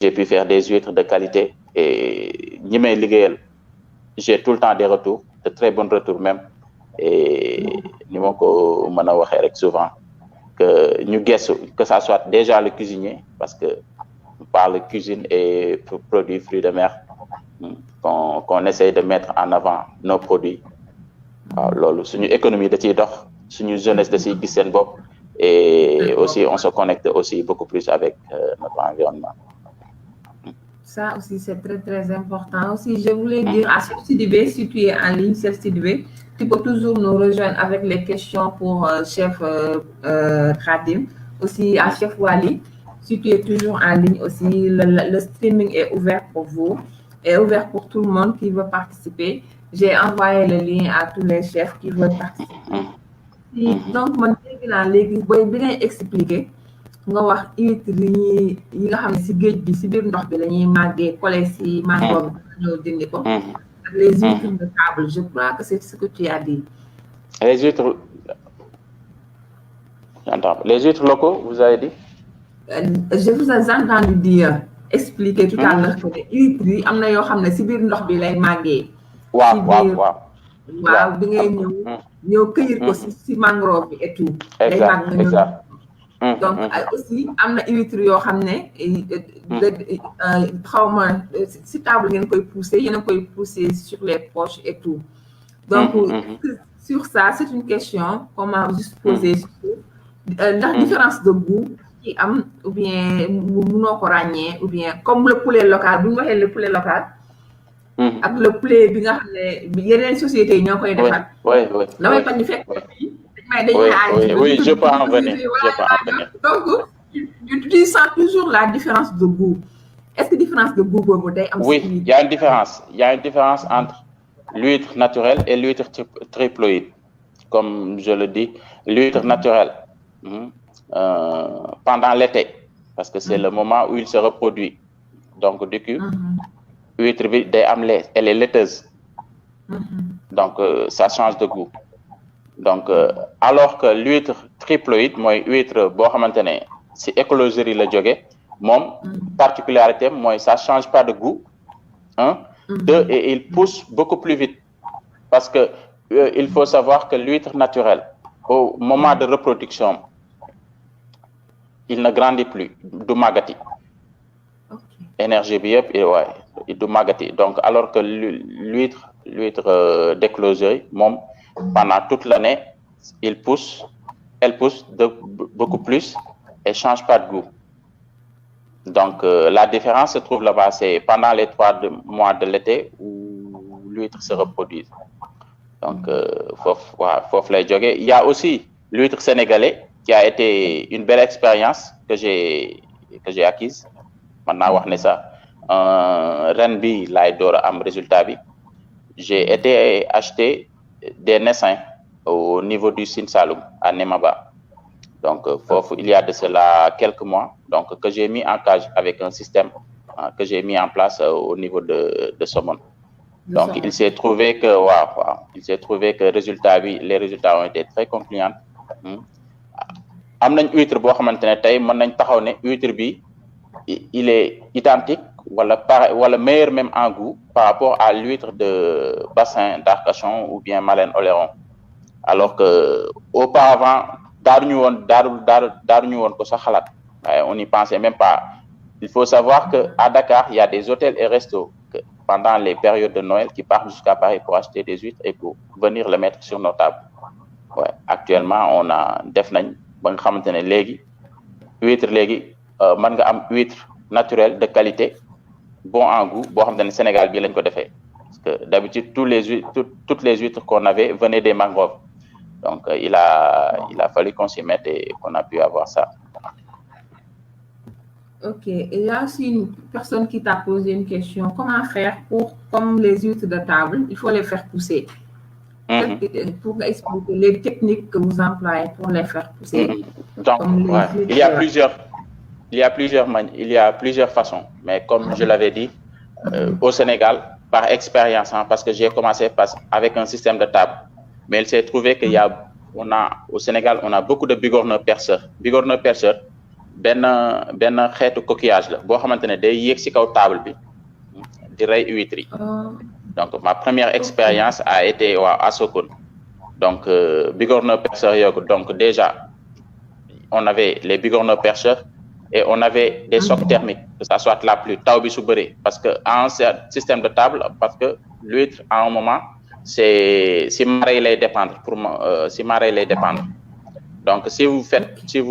j'ai pu faire des huîtres de qualité et ñi may liggéeyal j'ai tout le temps des retours, de très bons retours même. Et ni ma ko mën a waxee rek souvent que ñu gëstu que ça soit déjà le cuisinier parce que on parle cuisine et produits fruits de mer qu'on essaye de mettre en avant nos produits waaw loolu suñu économie da ciy dox suñu jeunesse da ciy gis seen bopp et aussi on se connecte aussi beaucoup plus avec notre environnement. Ça aussi, c'est très, très important. Aussi, je voulais dire à Chef Sidibé, si tu es en ligne, Chef Sidibé, tu peux toujours nous rejoindre avec les questions pour Chef Khadim. Aussi, à Chef Wali, si tu es toujours en ligne aussi, le streaming est ouvert pour vous, est ouvert pour tout le monde qui veut participer. J'ai envoyé le lien à tous les chefs qui veulent participer. Donc, mon bien expliquer. nga wax huître yi nga xam ne si géej bi si biir ndox bi la ñuy màggee collé si mangrove bi ñëw dindi ko ak les huîtres de table, je crois que c'est ce que tu as dit. Les huîtres, j'entends. Les huîtres locaux, vous avez dit? Je vous ai entendu dire expliquer tout à l'heure que huîtres yi am na yoo xam ne si biir ndox bi lay màggee. waaw bi ngay ñëw cueillir ko si mangrove bi et tout. Exact. Donc aussi am na huîtres yoo xam ne xawma si table ngeen koy pousser yéen a koy pousser sur les poches et tout. Donc sur ça c'est une question qu'on m'a juste posée ndax différence de goût ci am ou bien mënoo ko ràññee ou bien comme le poulet local bu ñu waxee le poulet local ak le poulet bi nga xam ne yeneen sociétés yi ñoo koy defar damay bañ ñu fekk Oui, je peux en venir. Donc, tu sens toujours la différence de goût. Est-ce que différence de goût Oui, il y a une différence. Il y a une différence entre l'huître naturelle et l'huître triploïde. Comme je le dis, l'huître naturelle, pendant l'été, parce que c'est le moment où il se reproduit. Donc, du coup, l'huître, elle est laiteuse. Donc, ça change de goût. Donc, alors que l'huître triploïde, moi, huître, bo xamantene, c'est écologie la jóge, mom, particularité, moi, ça change pas de goût, deux, et il pousse beaucoup plus vite. Parce que, il faut savoir que l'huître naturelle, au moment de reproduction, il ne grandit plus, du magati. Énergie biep, et ouais, du magati. Donc, alors que l'huître d'écloserie, mom, pendant toute l'année, elle pousse beaucoup plus et change pas de goût. Donc, la différence se trouve là-bas, c'est pendant les 3 mois de l'été où l'huître se reproduit. Donc, il y a aussi l'huître sénégalais qui a été une belle expérience que j'ai acquise. Maintenant, Renbi, là, am résultat. J'ai été acheté des naissins au niveau du Sine Saloum, à Nemaba. Donc, il y a de cela quelques mois, donc, que j'ai mis en cage avec un système que j'ai mis en place au niveau de Somone. Donc, il s'est trouvé que, les résultats ont été très concluants. Am nañ huître boo xamante ne tey mën nañ taxaw ne huître bi il est identique wala meilleur même en goût par rapport à l'huître de bassin d'Arcachon ou bien Malène Oléron. Alors que auparavant daaruñu woon ko sax xalaat on n'y pensait même pas. Il faut savoir que à Dakar il y a des hôtels et restos que pendant les périodes de Noël qui partent jusqu'à Paris pour acheter des huîtres et pour venir le mettre sur nos tables. Ouais, actuellement on a def nañ ba nga xamante ne huître mën nga am huître naturelle de qualité bon en goût boo xamante ne Sénégal bii lañ ko defee parce que d'habitude toutes les huîtres qu'on avait venaient des mangroves. Donc il a fallu qu'on s'y mette et qu'on a pu avoir ça. Ok, et il y a aussi une personne qui t'a posé une question. Comment faire comme les huîtres de table, il faut les faire pousser. Pour expliquer les techniques que vous employez pour les faire pousser. Donc, il y a plusieurs façons. Mais comme je l'avais dit, au Sénégal, par expérience, parce que j'ai commencé avec un système de table. Mais il s'est trouvé au Sénégal, on a beaucoup de bigorneaux perceurs. Bigorneaux perceurs, benn xeetu coquillage la boo xamante ne day yéeg ci kaw table bi di rey huîtres yi. Donc ma première expérience a été à Sokone. Donc bigorneaux percheurs yooyu donc déjà on avait les bigorneaux percheurs et on avait des chocs thermiques, que ça soit la pluie taw bi su bëree, parce que en système de table, parce que l'huître à un moment c'est si marée lay dépendre si marée lay dépendre. Donc si vous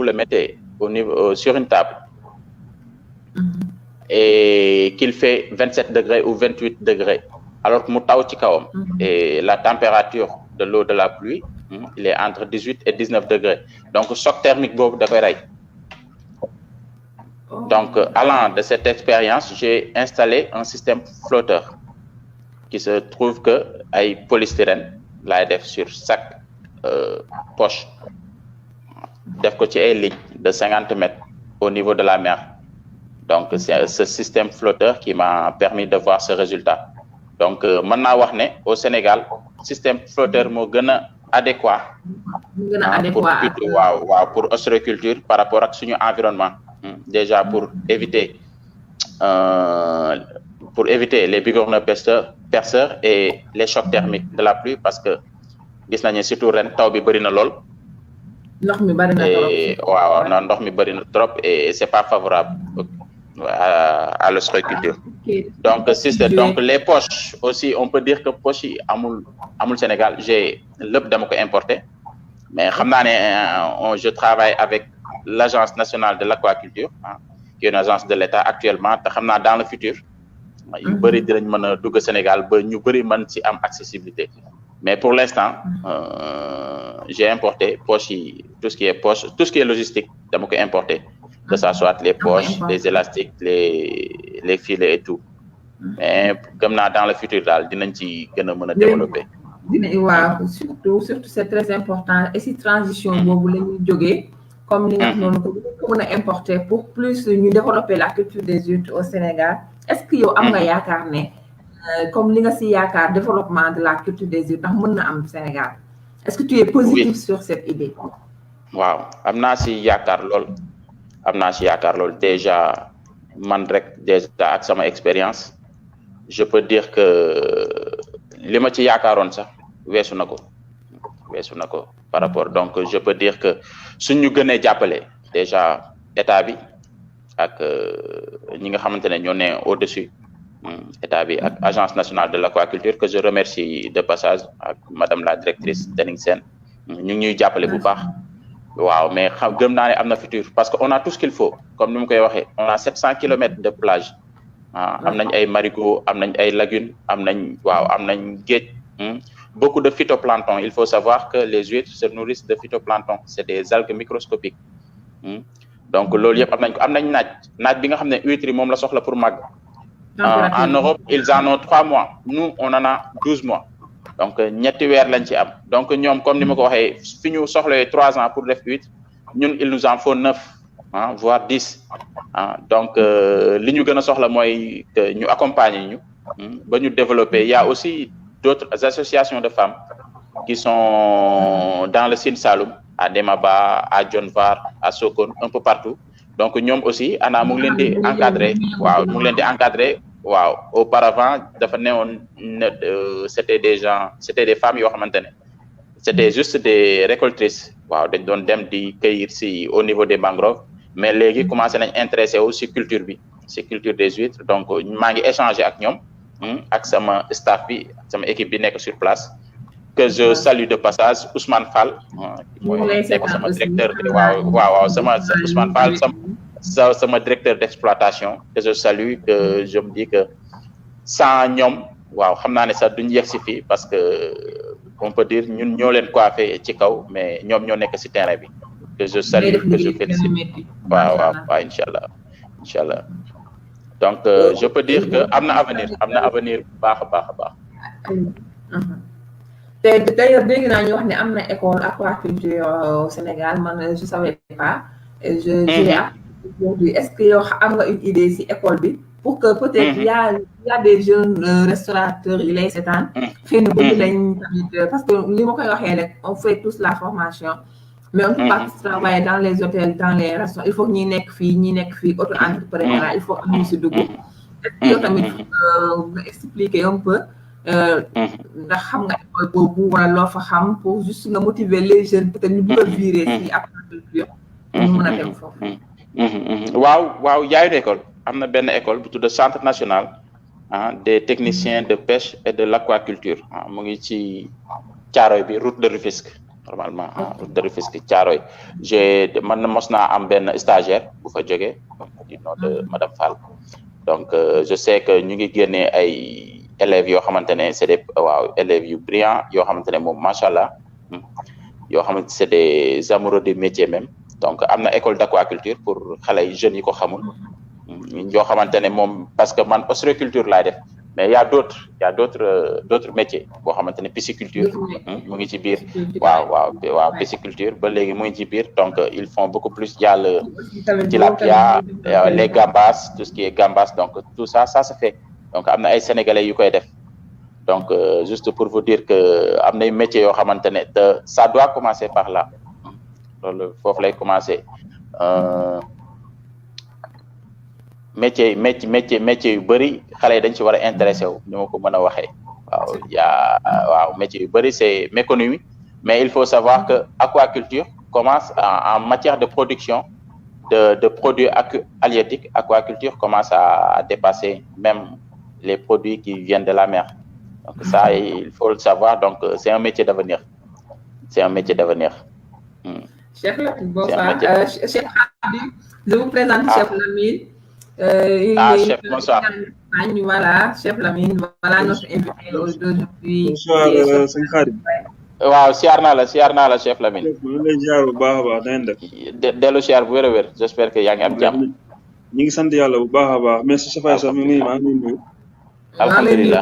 le mettez au niveau sur une table et qu'il fait 27 degrés ou 28 degrés, alors que mu taw ci kawam et la température de l'eau de la pluie il est entre 18 et 19 degrés, donc choc thermique boobu da koy rey. Donc allant de cette expérience, j'ai installé un système flotteur qui se trouve que ay polystyrène laay def sur chaque poche, def ko ci ay lignes de 50 mètres au niveau de la mer. Donc c'est ce système flotteur qui m'a permis de voir ce résultat. Donc mën naa wax ne au Sénégal système flotteur moo gën a adéquat pour ostréiculture par rapport ak suñu environnement. Déjà pour éviter les bigorneaux perceurs et les chocs thermiques de la pluie, parce que gis nañu surtout ren taw bi bëri na lool. Ndox mi bëri na trop. waaw non ndox mi bëri na trop et c'est pas favorable à l'ostréiculture. Donc donc les poches aussi, on peut dire que poches yi amul Sénégal, j'ai lépp dama ko importé, mais xam naa ne je travaille avec l'Agence nationale de l'aquaculture, qui est une agence de l'État actuellement, te xam naa dans le futur yu bëri dinañ mën a dugg Sénégal ba ñu bëri mën ci am accessibilité. Mais pour l'instant j'ai importé poches yi, tout ce qui est logistique dama ko importé, que ça soit les poches, les élastiques, les filets et tout. Mais comme naa dans le futur daal dinañ ci gën a mën a développer. waaw surtout c'est très important, et si transition boobu la ñuy jógee comme li nga noonu ko mën a importer pour plus ñu développer la culture des huîtres au Sénégal. Est-ce que yow am nga yaakaar ne comme li nga si yaakaar développement de la culture des huîtres ndax mën na am Sénégal? Est-ce que tu es positif sur cette idée? waaw am naa si yaakaar lool déjà man rek déjà ak sama expérience je peux dire que li ma ci yaakaaroon sax weesu na ko par rapport. Donc je peux dire que suñu gënee jàppale déjà état bi ak ñi nga xamante ne ñoo ne au-dessus, état bi ak agence nationale de l'aquaculture que je remercie de passage, ak madame la directrice Tening Sène, ñu ngi ñuy jàppale bu baax. waaw mais gëm naa ne am na futur, parce que on a tout ce qu'il faut, comme ni mu koy waxee, on a 700 kilomètres de plage, am nañ ay marigots, am nañ ay lagunes, am nañ géej. Beaucoup de phytoplancton. Il faut savoir que les huîtres se nourrissent de phytoplancton. C'est des algues microscopiques. Donc loolu yëpp am nañ naaj bi nga xam ne huîtres yi moom la soxla pour màgg. En Europe ils en ont 3 mois, nous on en a 12 mois. Donc ñetti weer lañ ci am. Donc ñoom comme ni ma ko waxee fi ñu soxlawee 3 ans pour def huîtres, ñun il nous en faut 9, voire 10. Donc li ñu gën a soxla mooy que ñu accompagner ñu ba ñu développer. Il y a aussi d'autres associations de femmes qui sont dans le Sine Saloum, à Demaba, à Dionvar, à Sokone, un peu partout. Donc ñoom aussi ana mu ngi leen di encadrer. Waaw auparavant dafa newoon c'était des femmes yoo xamante ne c'était juste des récoltrices. waaw dañ doon dem di cueillir si au niveau des mangroves, mais léegi commencé nañ intéressé wu si culture des huîtres. Donc maa ngi échanger ak ñoom ak sama staff bi, sama équipe bi nekk sur place, que je salue de passage, Ousmane Fall, mooy nekk sama directeur. waaw sama Ousmane Fall sama directeur d'exploitation, que je salue, que je me dis que sans ñoom waaw xam naa ne sax duñ yegg si fii, parce que on peut dire ñun ñoo leen coiffé ci kaw, mais ñoom ñoo nekk si terrain bi, que je salue, que je félicite. waaw inchallah. Donc je peux dire que am na avenir baax a baax. te d'ailleurs dégg naa ñu wax ne am na école aquaculture au Sénégal, man je savais pas, et je dirais aujourd'hui, est-ce que yow am nga une idée si école bi pour que peut-être il y a des jeunes restaurateurs yi lay seetaan xëy na bëgg lañ tamit, parce que li ma koy waxee rek on fait tous la formation mais on ne peut pas travailler dans les hôtels, dans les restaurants. Il faut que ñi nekk fii auto-entrepreneur, il faut que ñu si dugg. Est-ce que tamit nga expliquer un peu ndax xam nga école boobu wala loo fa xam pour juste nga motiver les jeunes peut-être ñu bëgg a virer si aquaculture ñu mën a dem foofu. waaw y a une école am na benn école bu tudd Centre national des techniciens de pêche et de l'aquaculture mu ngi ci Thiaroye bi route de Rufisque normalement route de Rufisque Thiaroye man mos naa am benn stagiaire bu fa jógee du nom de madame Fall donc je sais que ñu ngi génnee ay élèves yoo xamante ne c'est des élèves yu brillants yoo xamante ne moom macha allah yoo xamante c'est des amoureux du métier même donc am na école d'aquaculture pour xale yi jeunes yi ko xamul yoo xamante ne moom parce que man ostréiculture laay def mais y a d'autres métiers boo xamante ne pisciculture mu ngi ci biir waaw pisciculture ba léegi mu ngi ci biir donc ils font beaucoup plus y a le tilapia les gambas tout ce qui est gambas donc tout ça se fait donc am na ay sénégalais yu koy def donc juste pour vous dire que am na métiers yoo xamante ne ça doit commencer par là loolu foofu lay commencer métier yu bëri xale yi dañ ci war a intéressé wu ni ma ko mën a waxee métier yu bëri c'est méconnu mais il faut savoir que aquaculture commence en matière de production de produits halieutiques. Aquaculture commence à dépasser même les produits qui viennent de la mer. Donc ça, il faut le savoir. Donc c'est un métier d'avenir. Chef Lamine, bonsoir. Chef Khady, je vous présente Chef Lamine. Chef, bonsoir. Voilà, Chef Lamine, voilà notre invité aujourd'hui. Bonsoir, Sëñ Khady. waaw siyaar naa la Chef Lamine. ñu lay ziar bu baax a baax na ngeen def. dellu siyaar bu wér a wér j'espère que yaa ngi am jàmm. ñu ngi sant yàlla bu baax a baax merci Chef Aïssa mi ngi maa ngi nuyu. alhamdulilah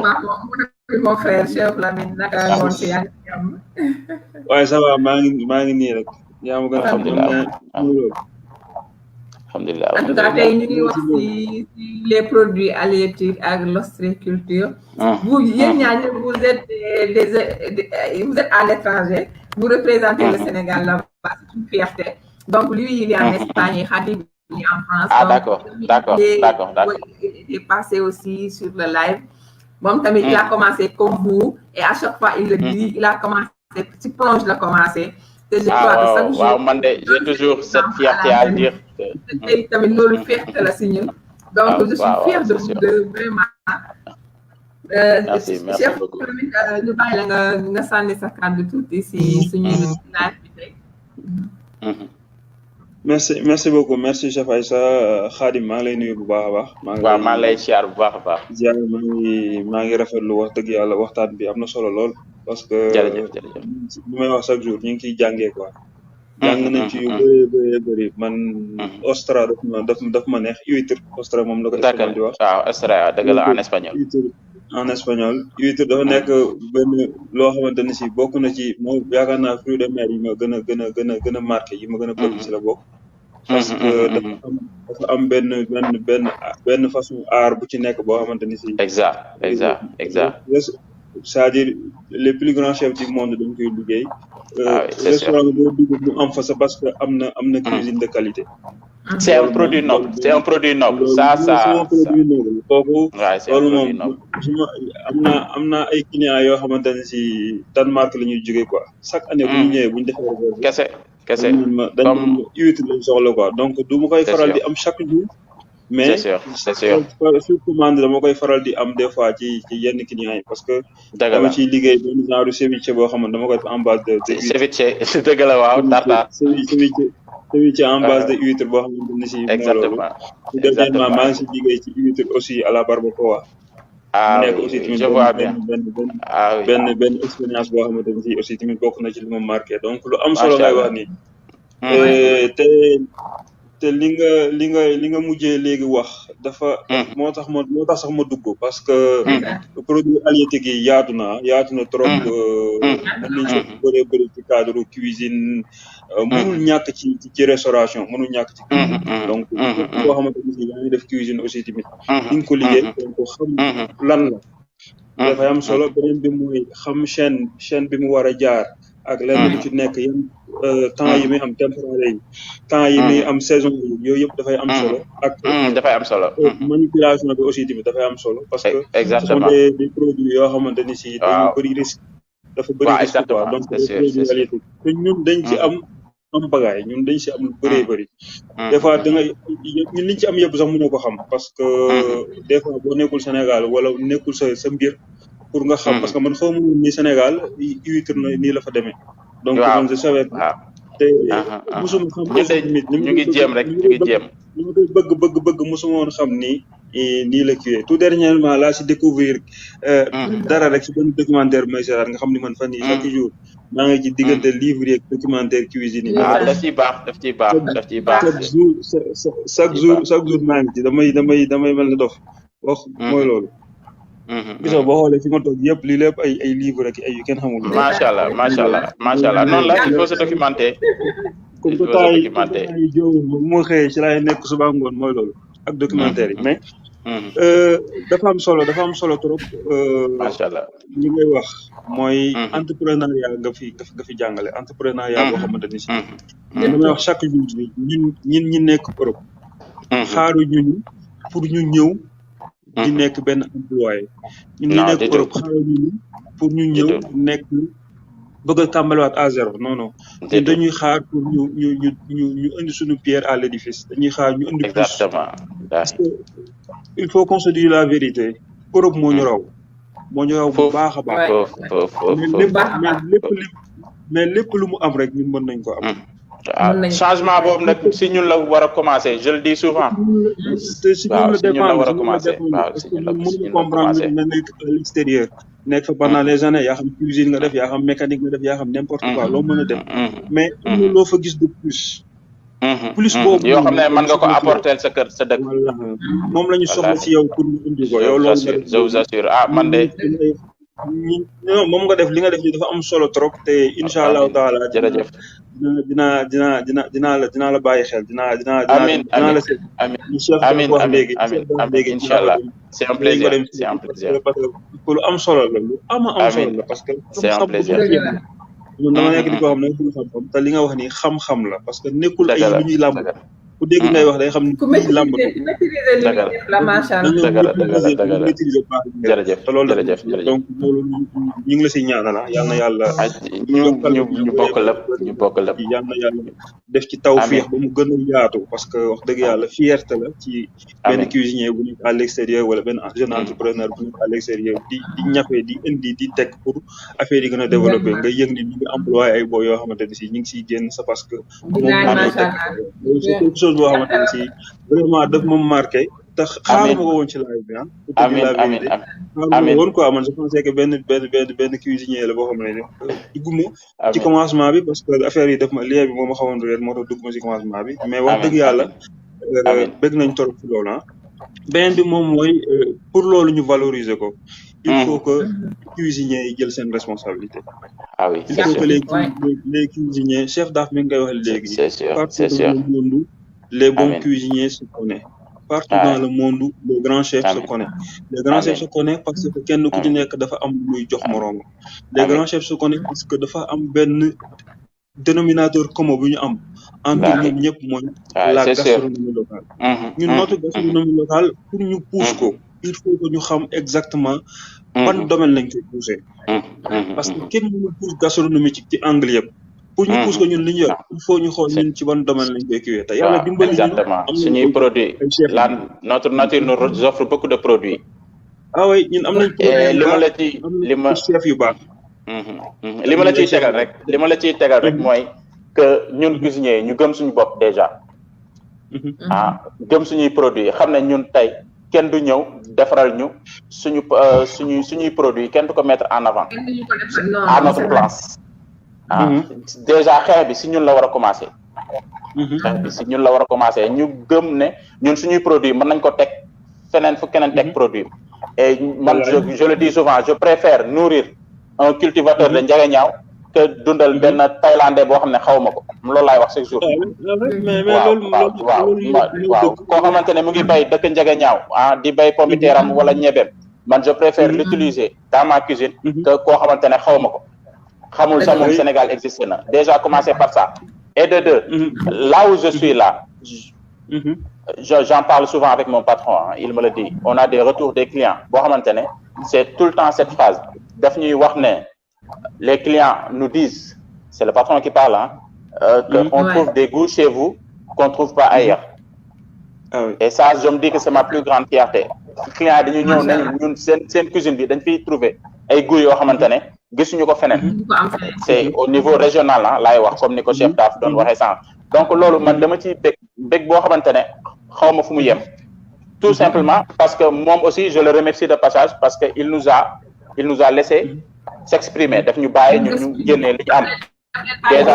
mon frère Chef Lamine naka ngoon si yaa ngi jàmm. waaye ça va maa ngi nii rek. yaa ma gën a xam alhamdulilah. En tout cas tey ñu ngi wax ci les produits halieutiques ak l'ostréiculture. Vous yéen ñaar vous êtes à l'étranger, vous représentez le Sénégal là-bas, c'est une fierté. Donc lui il est en Espagne, Khady il est en France. D'accord. Il est passé aussi sur le live. Bon tamit il a commencé comme vous et à chaque fois il le dit, il a commencé petit plonge la commencé. Je crois que chaque jour. Waaw man de j'ai toujours cette fierté à dire que tamit loolu fierté la si ñun. Donc je suis fière de vous deux vraiment. Merci beaucoup. ñu bàyyi la nga sànni sa kàddu tuuti si suñu live bi tey. merci beaucoup merci Chef Aïssa Khady maa ngi lay nuyu bu baax a baax. maa ngi lay siyaar bu baax a baax. ziar maa ngi rafetlu wax dëgg yàlla waxtaan bi am na solo lool. parce que jërëjëf li may wax chaque jour ñu ngi ciy jàngee quoi. jàng nañ ci yu bëri man. ostra daf ma neex huître ostra moom la ko espagnol di wax. waaw ostra dëgg la en espagnol. en espagnol huître dafa nekk benn loo xamante ne si bokk na ci moom yaakaar naa fruits de mer yi ma gën a marqué yi ma gën a bëgg si la bokk. parce que dafa am benn façon art bu ci nekk boo xamante ni si. exact. c'est-à-dire les plus grands chefs du monde dañ koy liggéey. restaurant boo dugg mu am fa parce que am na cuisine de qualité. c'est un produit noble ça. c'est un produit noble kooku. loolu moom am na ay clients yoo xamante ne si Danemark la ñuy jógee quoi chaque année bu ñu ñëwee bu ñu defee. kese dañ huître lañ soxla quoi donc du ma koy faral di am chaque jour. mais c'est sûr sur commande dama koy faral di am des fois ci yenn clients yi parce que. dama ciy liggéey benn genre ceviche boo xam ne dama koy def en base de. ceviche dëgg la waaw tartar. ceviche en base de huître boo xamante ne si. exactement dernièrement maa ngi si liggéey ci huître aussi à la barbacoa. nekk aussi tamit je vois bien benn expérience boo xamante ne si aussi tamit bokk na ci li ma marqué donc lu am solo ngay wax nii. te li nga mujjee léegi wax dafa. moo tax sax ma dugg parce que. produit halieutique yi yaatu na trop. mën nañ si bëri ci cadre cuisine. mënul ñàkk ci restauration mënul ñàkk ci cuisine. donc boo xamante ni si yaa ngi def cuisine aussi tamit. di nga ko liggéey donc xam lan la. dafay am solo beneen bi mooy xam chaîne bi mu war a jaar ak lenn lu ci nekk yan temps yi muy am temporalité yi temps yi muy am saison yi yooyu yëpp dafay am solo ak dafay am solo manipulation bi aussi tamit dafay am solo parce que exactement ce sont des produits yoo xamante ni si dañu bëri risque dafa bëri risque quoi donc te ñun dañ ci am bagaay ñun dañ si am lu bëree bëri des fois da ngay ñun liñ ci am yëpp sax mënoo ko xam parce que des fois boo nekkul Sénégal wala nekkul sa mbir pour nga xam parce que man xaw ma ni Sénégal huître na nii la fa demee donc man je savais te mosuma xam ñu ngi jéem rek ñu ngi jéem ñu ngi koy bëgg mosuma woon xam nii la kiiwee tout dernièrement laa si découvrir dara rek si benn documentaire may seetaan nga xam ni man fan yi chaque jour maa ngi ci diggante livre yeeg documentaire cuisine yi daf ciy baax chaque jour maa ngi ci damay mel ne dof wax mooy loolu gisoo boo xoolee fi ma toog yëpp lii lépp ay livre rek ay yu kenn xamul macha allah noonu la il faut se documenter comme que temps yi jow moo xëyee ci laay nekk suba ngoon mooy loolu ak documentaire yi mais dafa am solo trop macha allah li ngay wax mooy entrepreneuriat nga fi jàngale entrepreneuriat boo xamante ni si damay wax chaque jour bi ñun ñi nekk Europe xaaru ñu pour ñu ñëw di nekk benn employé ñun ñi nekk Europe xaaru ñu pour ñu ñëw nekk bëgg a tàmbaliwaat à zéro non dañuy xaar pour ñu indi suñu pierre à l'édifice dañuy xaar ñu indi plus parce que il faut qu'on se dise la vérité Europe moo ñu raw bu baax a baax mais lépp lu mu am rek ñun mën nañ ko am changement boobu nag si ñun la war a commencer je le dis souvent te si ñun la war a commencer parce que mënuñu comprendre nga nekk à l'extérieur nekk fa pendant des années yaa xam cuisine nga def yaa xam mécanique nga def yaa xam n'importe quoi loo mën a def mais am na loo fa gis de plus boobu yoo xam ne mën nga ko apporter sa kër sa dëkk moom la ñu soxla ci yow pour ñu indi ko yow loolu je vous assure man de moom nga def li nga def ni dafa am solo trop te incha allahu taala jërëjëf dinaa la bàyyi xel dinaa la seet amiin inchallah c'est un plaisir parce que lu am solo la lu am solo la parce que c'est un plaisir ñun dama nekk di ko xam ne du xam-xam te li nga wax ni xam-xam la parce que nekkul ay lu ñuy làmb ku dégg ngay wax day xam ne ku làmb jërëjëf te loolu donc loolu ñu ngi la si ñaanal yal na yàlla ñu bokk lépp yal na yàlla def ci tawfiix ba mu gën a yaatu parce que wax dëgg yàlla fierté la ci benn cuisinier bu nekk à l'extérieur wala benn jeune entrepreneur bu nekk à l'extérieur di ñafe di indi di teg pour affaire yi gën a développer nga yëg ni ñu ngi employé ay boo yoo xamante ne si ñu ngi siy génn c'est parce que boo xamante ne si vraiment daf ma marqué te xaaruma ko woon ci live bi amiin woon quoi man je pensais que benn cuisinier la boo xam ne dugguma ci commencement bi parce que affaire yi daf ma lien bi moo ma xawoon réer moo tax dugguma ci commencement bi mais wax dëgg yàlla bëgg nañ torop ci loolu beneen bi moom mooy pour loolu ñu valoriser ko il faut que cuisiniers yi jël seen responsabilité il faut que les cuisiniers chef d'af mi ngay wax léegi partout dans le monde les bons cuisiniers se connaissent partout dans le monde les grands chefs se connaissent les grands chefs se connaissent parce que kenn ku ci nekk dafa am muy jox moroom les grands chefs se connaissent parce que dafa am benn dénominateur commun bu ñu am entre ñoom ñëpp mooy la gastronomie locale ñun notre gastronomie locale pour ñu pousse ko il faut que ñu xam exactement ban domaine lañ koy pousser parce que kenn mënu pousse gastronomie ci angle yëpp pour ñu pousse ko ñun li ñu yor il faut ñu xool ñun ci ban domaine lañ koy kiiwee te yàlla dimbali exactement suñuy produit notre nature nous offre beaucoup de produits oui ñun am nañ li ma chef yu baax li ma la ciy tegal rek mooy que ñun cuisiniers ñu gëm suñu bopp déjà gëm suñuy produits xam ne ñun tey kenn du ñëw defaral ñu suñuy produits kenn du ko mettre en avant à notre place déjà xeex bi si ñun la war a commencer ñu gëm ne ñun suñuy produit mën nañ ko teg feneen fu keneen teg produit et man je le dis souvent je préfère nourrir un cultivateur de njagañaaw que dundal benn thaïlandais boo xam ne xawma ko loolu laay wax chaque jour waaw koo xamante ne mu ngi bay dëkk njagañaaw di bay pomme de terre am wala ñebeem man je préfère l'utiliser dans ma cuisine que koo xamante ne xawma ko xamul sax moom Sénégal existe na déjà commencer par ça et de deux là où je suis là j'en parle souvent avec mon patron hein, il me le dit on a des retours des clients boo xamante ne c'est tout le temps cette phrase daf ñuy wax ne les clients nous disent c'est le patron qui parle hein, que on trouve des goûts chez vous qu'on trouve pas ailleurs et ça je me dis que c'est ma plus grande fierté clients dañu ñëw nañ ñun seen cuisine bi dañ fiy trouver ay goûts yoo xamante ne gisuñu ko feneen c'est au niveau régional ah laay wax comme ni ko chef daaf doon waxee sànq donc loolu man dama ci bég boo xamante ne xaw ma fu mu yem tout simplement parce que moom aussi je le remercie de passage parce que il nous a laissé s'exprimer daf ñu bàyyi ñu génnee li ñu am déjà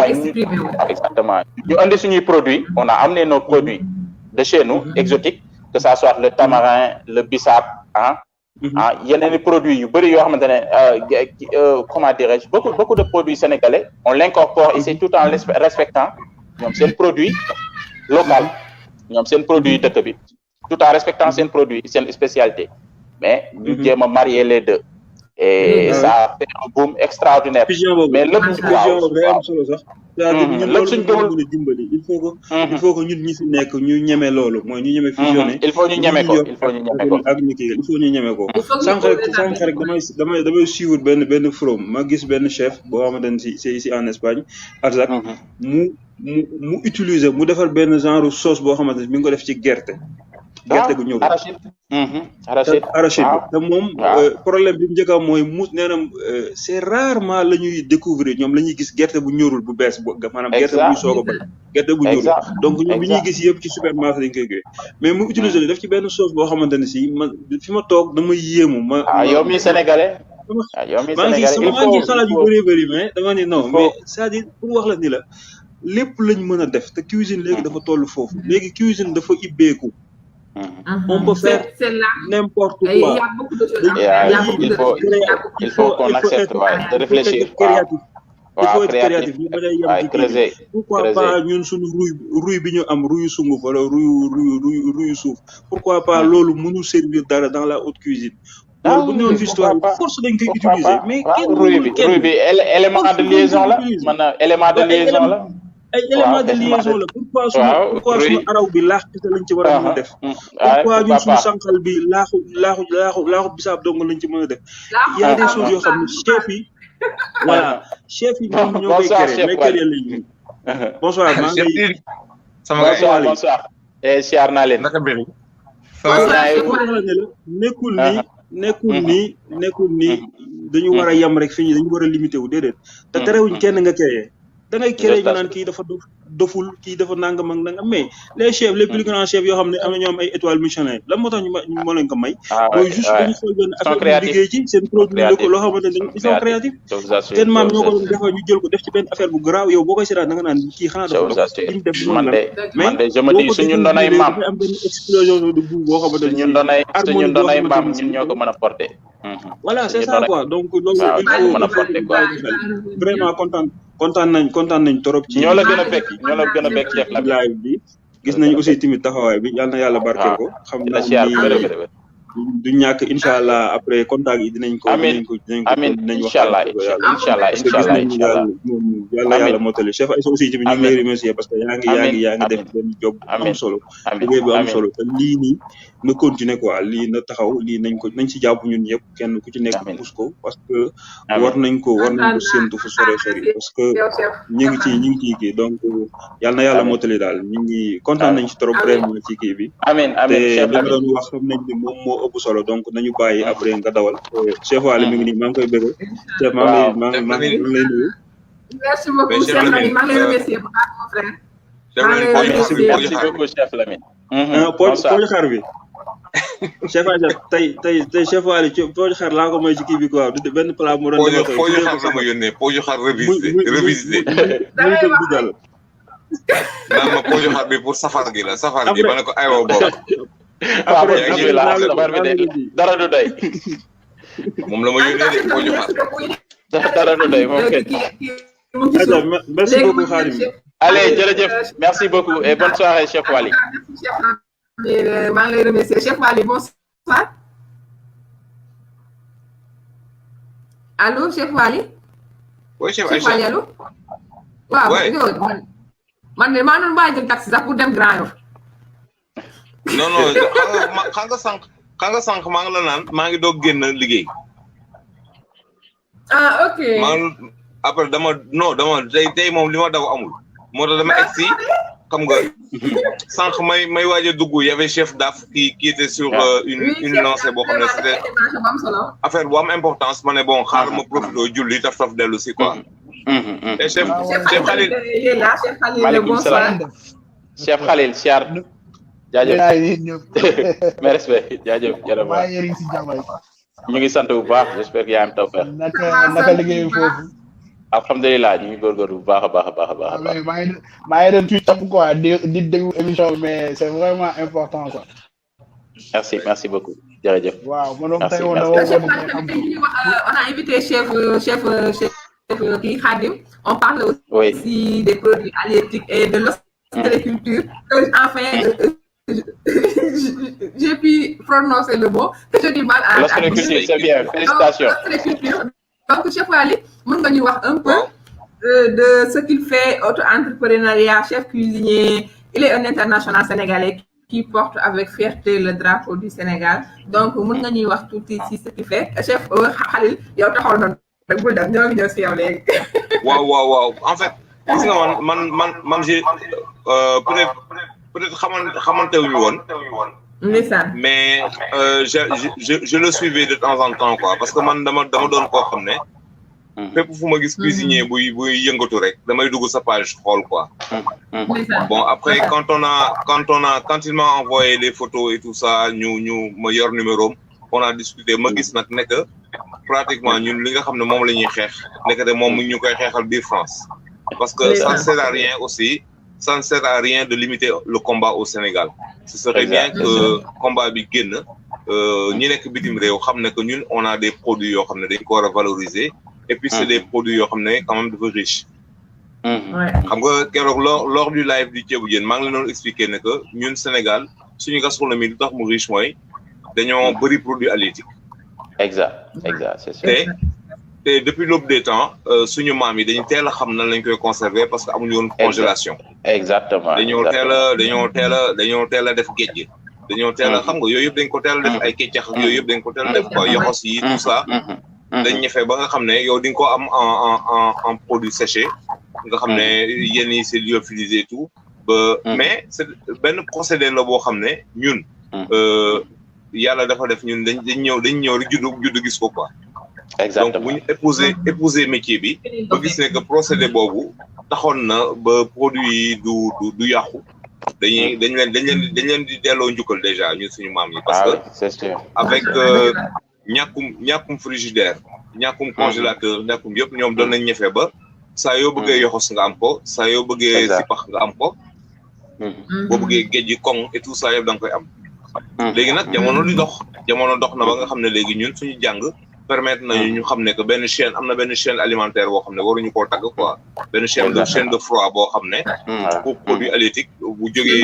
exactement ñu andi suñuy produits on a amené nos produits de chez nous exotiques que ça soit le tamarin le bissap yeneen i produits yu bëri yoo xamante ne comment dirais-je beaucoup de produits sénégalais on l'incorpore ici tout en respectant ñoom seen produit local ñoom seen produit dëkk bi tout en respectant seen produit seen spécialité mais ñu jéem a marier les deux et ça a fait un boom extraordinaire mais lépp lépp suñ ko dimbali il faut que ñun ñi fi nekk ñu ñeme loolu mooy ñu ñeme fusionné il faut ñu ñeme ko ak ni kii il faut ñu ñeme ko sànq rek damay suivre benn forum ma gis benn chef boo xamante ne c'est ici en Espagne Arzak mu utiliser mu defar benn genre sauce boo xamante ne mi ngi ko def ci gerte gu ñëw arachide te moom problème bi mu njëkk a mooy nee na c'est rarement la ñuy découvrir ñoom la ñuy gis gerte bu ñorul bu bees maanaam gerte bu soog a bay gerte bu ñorul donc ñoom bi ñuy gis yëpp ci supermarché dañ koy gis mais mu utiliser def ci benn sauce boo xamante ne si man fi ma toog dama yéemu yow mi sénégalais maa ngi xalaat yu bëri mais dama ni non mais c'est-à-dire pour wax la ni la lépp lañ mën a def te cuisine léegi dafa toll foofu léegi cuisine dafa ibbeeku on peut faire n'importe quoi. Il faut qu'on accepte de réfléchir. Il faut être créatif. Pourquoi pas ñun suñu ruy bi ñu am ruyu sunguf wala ruyu suuf pourquoi pas loolu mënu servir dara dans la haute cuisine. loolu bu ñëwoon histoire force dañ koy utiliser mais ruy bi élément de liaison la man élément de liaison la. ay élément de liaison la pourquoi suñu araw bi laax kese lañ ci war a mën a def pourquoi ñun suñu sànqal bi laaxu bisaab dong lañ ci mën a def y a des choses yoo xam ne chef yi ñoom ñoo koy créé mais créé lañu bonsoir maa ngi bonsoir siyaar naa leen naka bëri nekkul nii dañu war a yem rek fi ñu dañu war a limité wu déedéet te terewuñ kenn nga créé da ngay créé ñu naan kii dafa doful kii dafa nangam ak nangam mais les chefs les plus grands chefs yoo xam ne am na ñoo am ay étoiles Michelin lan moo tax ñu moo leen ko may. mooy juste dañu xool benn affaire bu liggéey ci seen produit loo xamante ne ils sont créatifs. seen maam ñoo ko doon defar ñu jël ko def ci benn affaire bu garaaw yow boo koy seetaan da nga naan kii xanaa dafa dof li mu def man de je me dis suñu ndonay maam am benn explosion de goût boo xamante ne suñu ndonay maam ñun ñoo ko mën a porter. voilà c'est ça quoi donc loolu il faut mën a porter quoi vraiment kontaan nañ trop ci ñoo la gën a bekk chef la live bi gis nañ aussi tamit taxawaay bi yal na yàlla barkeel ko xam naa ni du ñàkk incha allah après contact yi dinañ ko dinañ wax incha allah yàlla mottali chef Aïssa aussi tamit ñu ngi lay remercier parce que yaa ngi def benn job am solo liggéey bu am solo te lii nii na continuer quoi lii na taxaw lii nañ ci jàpp ñun yëpp kenn ku ci nekk pousse ko parce que war nañ ko séntu fu sore parce que ñu ngi ci kii donc yal na yàlla mottali daal ñu ngi kontaan nañ ci trop vraiment ci kii bi te li nga doon wax xam nañ ni moom moo ëpp solo donc nañu bàyyi après nga dawal chef Waly mi ngi nii maa ngi koy bëgg chef maa ngi lay nuyu merci beaucoup chef Lamine maa ngi lay remercier bu baax mon frère merci beaucoup chef Lamine pooju xar bi chef Aïssa tey chef Waly pooju xar laa ko may ci kii bi quoi du benn plat mu doon defal pooju xar sama yónnee pooju xar révisé naan ma pooju xar bi pour safar gi la safar gi ba ne ko aywa bokk après dara du doy moom la ma yónnee de pooju xar dara du doy moom kay merci beaucoup Khadim allez jërëjëf merci beaucoup et bonne soirée chef Waly maa ngi lay remercier chef Waly bonsoir allo chef Waly oui chef Aïcha waaw man de maa doon bàyyi jël taxi sax pour dem Grand Yoff. non xam nga sànq maa ngi la naan maa ngi doog génn liggéey. ah ok. après dama tey moom li ma daw amul. moo tax dama egsi xam nga sànq may waaj a dugg y avait chef DAF qui était sur une lancée boo xam ne c'était affaire bu am importance ma ne bon xaaral ma profité julli taf dellu si quoi. et chef Khalil. maaleykum salaam chef Khalil siyaar. jaajëf mes respect jaajëf jërëjëf. ñu ngi sant bu baax j'espère que yaa am tawfeex. naka liggéey foofu. alhamdulilah ñu ngi góorgóorlu bu baax a baax. maa ngi doon tuuti quoi di déglu émission mais c'est vraiment important quoi. merci beaucoup jërëjëf. waaw man moom tey woon on a invité chef kii Khadim. on parle aussi des produits halieutiques et de l'ostréiculture. Enfin, j'ai pu prononcer le mot que je dis mal à l'ostréiculture, c'est bien, félicitations. Donc, chef Ali, mën nga ñu wax un peu de ce qu'il fait, auto-entrepreneuriat, chef cuisinier. Il est un international sénégalais qui porte avec fierté le drapeau du Sénégal. Donc, mën nga ñuy wax tuuti ci ce qu'il fait. Chef Khalil, yow taxaw na rek bul dem ñoo ngi ñëw si yow léegi. waaw en fait gis nga man j'ai peut-être xamante wuñu woon. mais je le suivais de temps en temps quoi parce que man dama doon koo xam ne. fépp fu ma gis cuisinier buy yëngatu rek damay dugg sa page xool quoi. bon après quand il m'a envoyé les photos et tout ça ñu ma yor numéro on a discuté ma gis nag nekk pratiquement ñun li nga xam ne moom la ñuy xeex nekk de moom ñu koy xeexal biir France. parce que ça ne sert à rien aussi. Ça ne sert à rien de limiter le combat au Sénégal. Ce serait bien que combat bi génn ñi nekk bitim réew xam ne que ñun on a des produits yoo xam ne dañ ko war a valoriser et puis c'est des produits yoo xam ne quand même dafa riche. xam nga keroog lors du live du ceebu jën maa ngi leen doon expliquer ne que ñun Sénégal suñu gastronomie lu tax mu riche mooy dañoo bëri produits halieutiques. exact c'est sûr. te depuis l'aube des temps suñu maam yi dañu teel a xam nan lañ koy conserver parce que amuñu woon congélation. exactement dañoo teel a def géej dañoo teel a xam nga yooyu yëpp dañ ko teel a def ay keccax ak yooyu yëpp dañ ko teel a def quoi yoxos yi tout ça. dañ ñëfee ba nga xam ne yow di nga ko am en produit séché nga xam ne yenn yi c'est lyophilisé et tout ba mais c'est benn procédé la boo xam ne ñun yàlla dafa def ñun dañ ñëw rek juddu gis ko quoi. exactement donc bu ñu épouser métier bi ba gis ne que procédé boobu taxoon na ba produit yi du yàqu dañ leen di delloo njukkal déjà ñun suñu maam yi parce que c'est sûr avec ñàkkum frigidaire ñàkkum congélateur ñàkkum yëpp ñoom doon nañ ñefe ba saa yoo bëggee yoxos nga am ko saa yoo bëggee sipax nga am ko boo bëggee géej gi koŋ et tout ça yëpp da nga koy am léegi nag jamono dox na ba nga xam ne léegi ñun suñu jàng permettre nañu ñu xam ne que benn chaîne am na benn chaîne alimentaire boo xam ne waruñu koo tagg quoi benn chaîne de froid boo xam ne pour produit halieutique bu jógee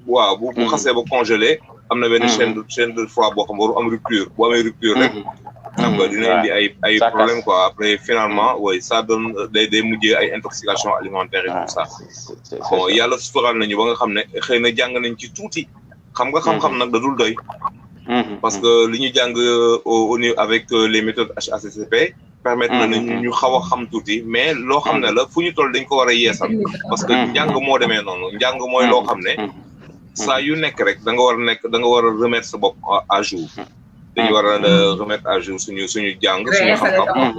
waaw bu xasee ba congelé am na benn chaîne de froid boo xam ne waru am rupture bu amee rupture rek xam nga dina indi ay problème quoi après finalement oui ça donne day mujjee ay intoxication alimentaire et tout ça bon yàlla sutural nañu ba nga xam ne xëy na jàng nañ ci tuuti xam nga xam-xam nag da dul doy parce que li ñu jàng au niveau avec les méthodes HACCP permettre na ñu xaw a xam tuuti mais loo xam ne la fu ñu toll dañ ko war a yeesal parce que njàng moo demee noonu njàng mooy loo xam ne saa yu nekk rek da nga war a remettre sa bopp à jour dañu war a remettre à jour suñu jàng suñu xam-xam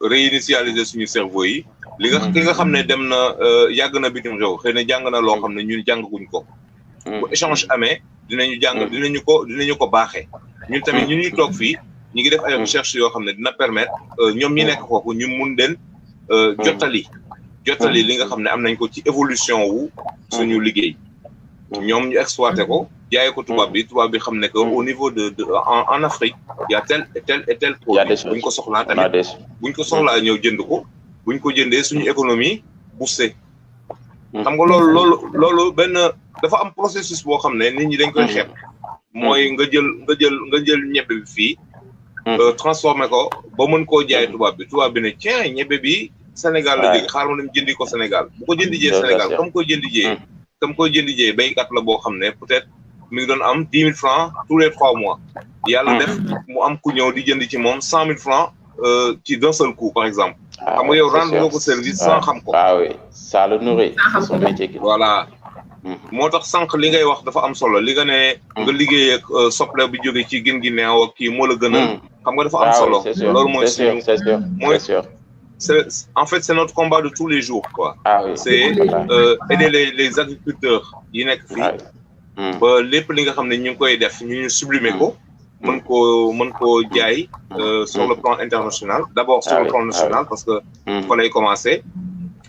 réinitialiser suñu cerveau yi ki nga xam ne dem na yàgg na bitim réew xëy na jàng na loo xam ne ñun jàngaguñ ko bu échange amee dinañu ko baaxee ñun tamit ñun ñuy toog fii ñu ngi def ay recherche yoo xam ne dina permettre ñoom ñi nekk foofu ñu mun leen jottali li nga xam ne am nañ ko ci évolution wu suñu liggéey ñoom ñu exploité ko jaayee ko tubaab bi xam ne que au niveau de en Afrique y a tel et tel produit buñ ko soxlaa tamit buñ ko soxlaa ñëw jënd ko buñ ko jëndee suñu économie boosté xam nga loolu benn dafa am processus boo xam ne nit ñi dañ koy xeeb mooy nga jël ñebe bi fii transformé ko ba mën koo jaay tubaab bi ne tiens ñebe bi Sénégal la jóge xaaral ma dem jëndi ko Sénégal bu ko jëndi jee Sénégal comme koy jëndi jee béykat la boo xam ne peut-être mi ngi doon am 10 000 francs tous les 3 mois yàlla def mu am ku ñëw di jënd ci moom 100 000 francs ci d'un seul coup par exemple xam nga yow rendre nga ko service sans xam ko oui ça le nourrit son métier voilà moo tax sànq li ngay wax dafa am solo li nga ne nga liggéey ak soble bi jóge ci gën gi neew ak kii moo la gën a xam nga dafa am solo loolu mooy suñu en fait c'est notre combat de tous les jours quoi c'est aider les agriculteurs yi nekk fii ba lépp li nga xam ne ñu ngi koy def ñu sublimer ko mën koo jaay sur le plan international d'abord sur le plan national parce que fa lay commencer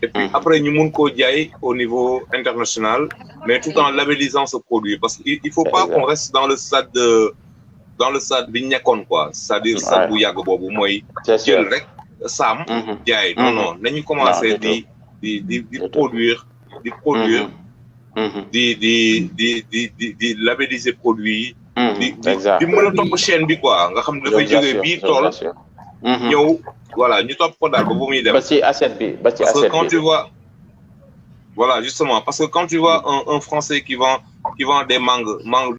et puis après ñu mën koo jaay au niveau international mais tout en labellisant ce produit parce que il faut pas qu'on reste dans le stade bi ñu nekkoon quoi c'est-à-dire stade bu yàgg boobu mooy jël rek saam jaay non nañu commencer di produire di labelliser produits yi di mën a topp chaîne bi quoi nga xam ne dafay jógee bii tool ñëw voilà ñu topp ko daal ba bu muy dem ba ci assiette bi parce que quand tu vois voilà justement parce que quand tu vois un Français qui vend des mangues